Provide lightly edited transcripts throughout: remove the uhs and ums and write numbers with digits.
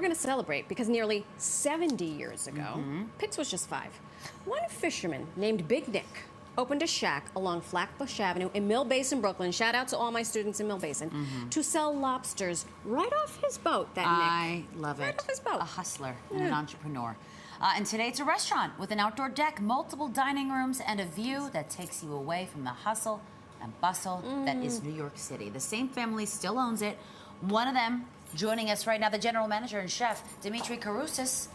going to celebrate because nearly 70 years ago, Pitts was just 5. One fisherman named Big Nick opened a shack along Flatbush Avenue in Mill Basin, Brooklyn. Shout out to all my students in Mill Basin to sell lobsters right off his boat. I love it. Right off his boat. A hustler and an entrepreneur. And today it's a restaurant with an outdoor deck, multiple dining rooms, and a view that takes you away from the hustle and bustle that is New York City. The same family still owns it. One of them joining us right now, the general manager and chef, Dimitri Karousis.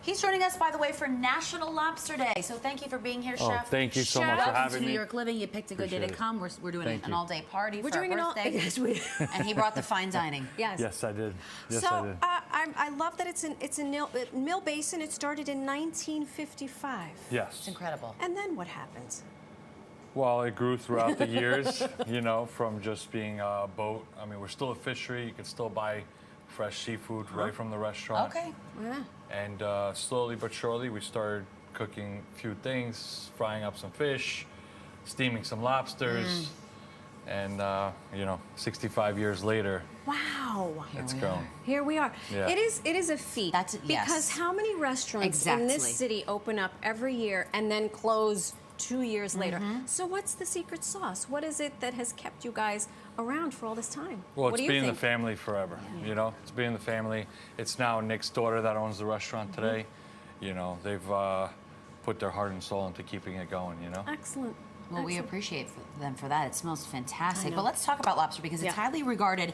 He's joining us, by the way, for National Lobster Day. So thank you for being here, Chef. Thank you so much for having me. Welcome to New York Living. You picked a good day to come. We're doing an all-day party for our birthday. Yes, we And he brought the fine dining. Yes. Yes, I did. Yes, so, I did. I love that it's in Mill Basin. It started in 1955. Yes. It's incredible. And then what happens? Well, it grew throughout the years, you know, from just being a boat. I mean, we're still a fishery. You can still buy fresh seafood right from the restaurant. Okay. Yeah. And slowly but surely, we started cooking a few things, frying up some fish, steaming some lobsters, and, you know, 65 years later, Wow. it's grown. Here we are. Yeah. It is a feat. Because how many restaurants in this city open up every year and then close 2 years later? So what's the secret sauce? What is it that has kept you guys around for all this time? Well, what it's do you been in think? the family forever, you know? It's been in the family. It's now Nick's daughter that owns the restaurant today. You know, they've put their heart and soul into keeping it going, you know? Excellent. Well, we appreciate them for that. It smells fantastic. know. But let's talk about lobster because it's highly regarded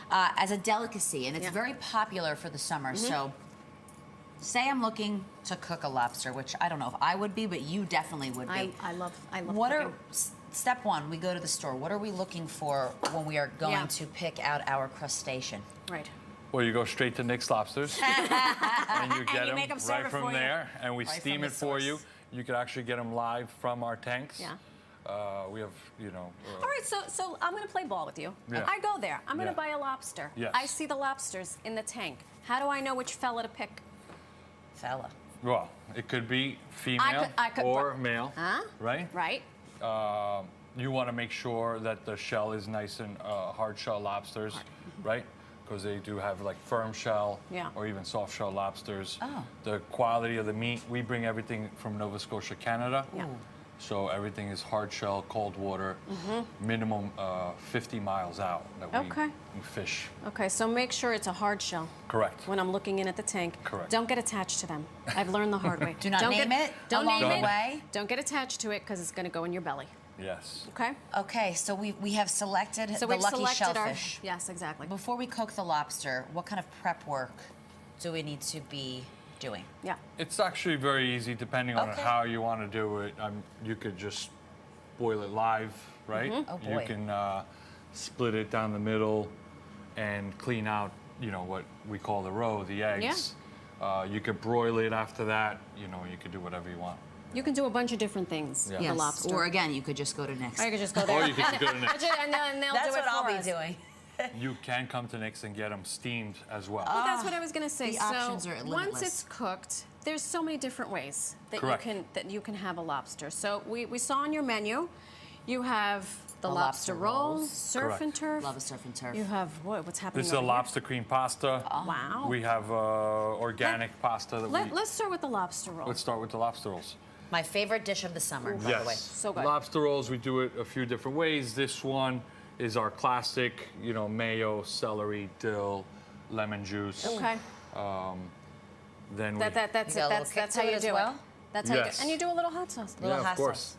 as a delicacy, and it's very popular for the summer. So say I'm looking to cook a lobster, which I don't know if I would be, but you definitely would be. I love What cooking. are step one? We go to the store. What are we looking for when we are going to pick out our crustacean? Right. Well, you go straight to Nick's Lobsters, and you get you make 'em them serve right it for from you. there, and we Right steam from the it for you. source. You could actually get them live from our tanks. Yeah. We have, you know... All right, so I'm going to play ball with you. Yeah. I go there. I'm going to Yeah. buy a lobster. Yes. I see the lobsters in the tank. How do I know which fella to pick? Fella. Well, it could be female I could or male, right? Right. You want to make sure that the shell is nice and hard shell lobsters, right? Because they do have like firm shell or even soft shell lobsters. Oh. The quality of the meat, we bring everything from Nova Scotia, Canada. Yeah. So everything is hard shell, cold water, minimum 50 miles out that we fish. Okay, so make sure it's a hard shell. Correct. When I'm looking in at the tank. Correct. Don't get attached to them. I've learned the hard way. Do not name it Don't along name the it. way. Don't get attached to it because it's going to go in your belly. Yes. Okay? Okay, so we have selected So the we've lucky selected shellfish. Yes, exactly. Before we cook the lobster, what kind of prep work do we need to be doing? Yeah. It's actually very easy depending on how you want to do it. You could just boil it live, right? Oh, boy. You can split it down the middle and clean out, you know, what we call the roe, the eggs. You could broil it after that. You know, you could do whatever you want. You can do a bunch of different things with the lobster. Or again, you could just go to Nick's. Or you could just go there. Or you could just go to Nick's. And they'll That's do it what I'll for be us. doing. You can come to Nick's and get them steamed as well. Well, that's what I was going to say. The options are once limitless. it's cooked, there's so many different ways that Correct. you can have a lobster. So we saw on your menu, you have the lobster rolls, surf Correct. and turf. Love a surf and turf. You have what's happening? This is a over lobster cream pasta. Wow. We have organic pasta that here? Let's start with the lobster roll. Let's start with the lobster rolls. My favorite dish of the summer, by the way. So good. Lobster rolls, we do it a few different ways. This one is our classic, you know, mayo, celery, dill, lemon juice. Okay. Then we... That's You got a little kick that's to how it you as do well? it. That's how you do Yes. it. And you do a little hot sauce. Little yeah, hot of course.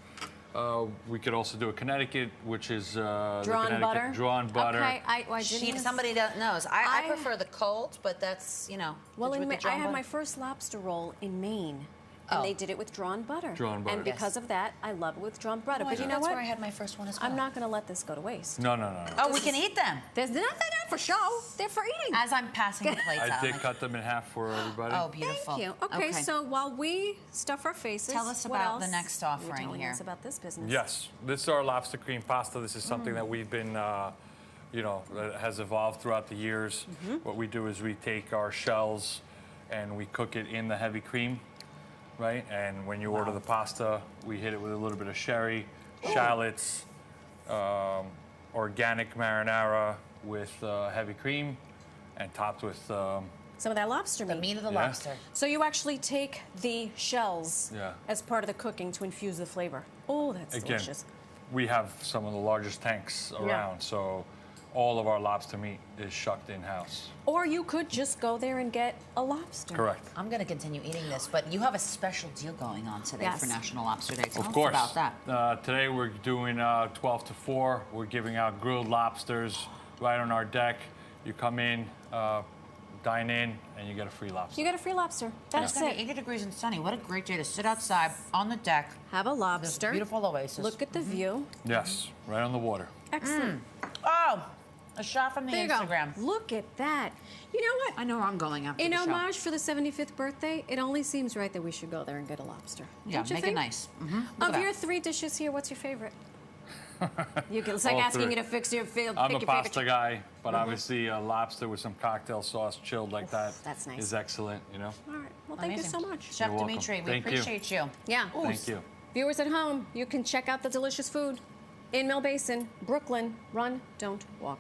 We could also do a Connecticut, which is Drawn the Connecticut butter. Drawn butter. Okay, I didn't. Somebody that knows. I prefer the cold, but that's, you know. Well, with the I drawn had butter. my first lobster roll in Maine. And they did it with drawn butter. Drawn butter. And because of that, I love it with drawn butter. But you know That's what? where I had my first one as well. I'm not going to let this go to waste. No, no, no, no. Oh, we can eat them. There's nothing for show. They're for eating. As I'm passing the plates out. I I'm did like, cut them in half for everybody. oh, beautiful. Thank you. Okay, so while we stuff our faces, Tell us what about the else? next You're offering telling here. us about this business. Yes, this is our lobster cream pasta. This is something that we've been, you know, that has evolved throughout the years. What we do is we take our shells and we cook it in the heavy cream, right? And when you order the pasta, we hit it with a little bit of sherry, shallots, organic marinara with heavy cream, and topped with some of that lobster The meat. meat of the Yeah. lobster. So you actually take the shells Yeah. as part of the cooking to infuse the flavor. Oh, that's Again, delicious. we have some of the largest tanks around, so all of our lobster meat is shucked in-house. Or you could just go there and get a lobster. Correct. I'm going to continue eating this, but you have a special deal going on today Yes. for National Lobster Day. Tell Of us course. about that. Today we're doing 12 to 4. We're giving out grilled lobsters right on our deck. You come in, dine in, and you get a free lobster. You get a free lobster. It's That's going to be it. 80 degrees and sunny. What a great day to sit outside on the deck. Have a This lobster. beautiful oasis. Look at the view. Yes, right on the water. Excellent. Oh, a shot from the There you Instagram. go. Look at that. You know what? I know where I'm going after In the show. homage for the 75th birthday, it only seems right that we should go there and get a lobster. Yeah, Don't you make think? it nice. Look at Of that. your 3 dishes here, what's your favorite? It's like All asking three. you to fix your field. I'm pick a your favorite pasta guy, but obviously a lobster with some cocktail sauce chilled like that that's nice. is excellent, you know? All right. Well, thank you so Amazing. much. Chef You're welcome. Dimitri, we Thank you. appreciate you. Yeah. Thank you. Viewers at home, you can check out the delicious food in Mill Basin, Brooklyn. Run, don't walk.